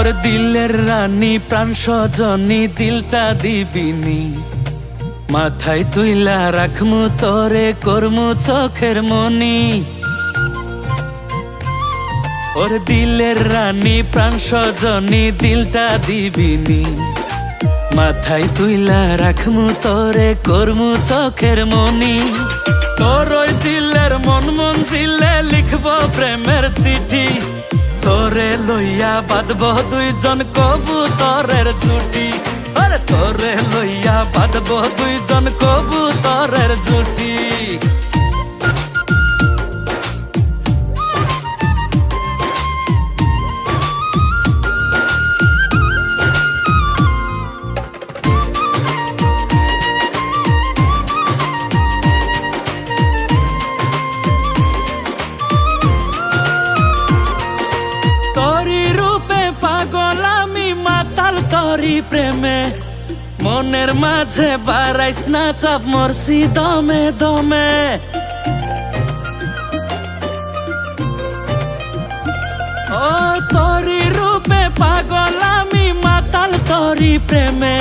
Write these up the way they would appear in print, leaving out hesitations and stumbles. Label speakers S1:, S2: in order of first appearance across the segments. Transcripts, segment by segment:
S1: ওর দিলের রানী প্রাণ সজনী দিলটা দিবিনি, মাথায় তুইলা রাখমু তোরে করমু চোখের মনি। ওর দিলের রানী প্রাণ সজনী দিলটা দিবিনি, মাথায় তুইলা রাখমু তোরে করমু চোখের মনি। তোর ওই দিলের মন মঞ্জিলে লিখব প্রেমের চিঠি, তোরে লইয়া বাঁধব দুইজন কবুতরের জুটি। আরে তোরে লইয়া বাঁধব দুইজন কবুতরের জুটি। তোরি প্রেমে মনের মাঝে বাড়াইস না চাপ, মরছি দমে দমে। ও তোরি রূপে পাগল আমি মাতাল তোরি প্রেমে,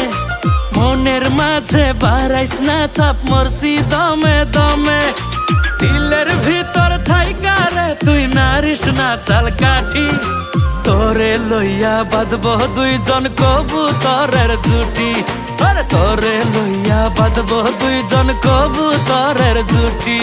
S1: মনের মাঝে বাড়াইস না চাপ, মরছি দমে দমে। দিলের ভিতর থাইকা রে তুই নারিস না চাল কাঠি, তোরে লইয়া বাঁধব দুইজন কবুতরের জুটি। আরে তোরে লইয়া বাঁধব দুইজন কবুতরের জুটি।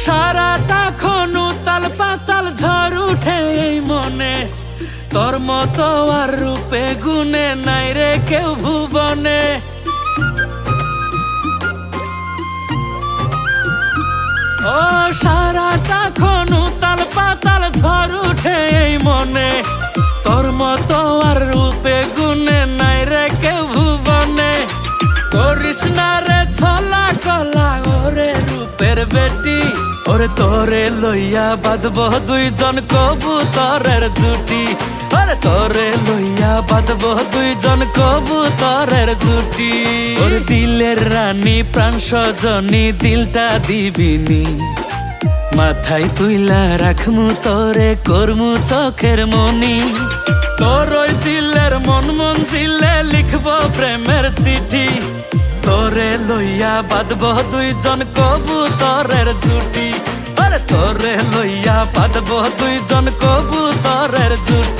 S1: সারাটা খন উতাল পাতাল ঝড় উঠে এই মনে, তোর মতো আর রূপে গুণে নাই রে কেউ ভুবনে। ও সারাটা খন উতাল পাতাল ঝড় উঠে এই মনে, তোর মতো আর রূপে গুণে নাই রে কেউ ভুবনে। করিস না রে ছলা কলা ওরে রূপের বেটি, ওরে তোরে লইয়া বাঁধব দুইজন কবুতরের জুটি। ওরে তোরে লইয়া বাঁধব দুইজন কবুতরের জুটি। ওর দিলের রানী প্রাণ সজনী দিলটা দিবিনি, মাথায় তুইলা রাখমু তোরে করমু চোখের মনি। তোর ওই দিলের মন মঞ্জিলে লিখব প্রেমের চিঠি, তোরে লইয়া বাঁধব দুইজন কবুতরের জুটি। আরে তোরে লইয়া বাঁধব দুইজন কবুতরের জুটি।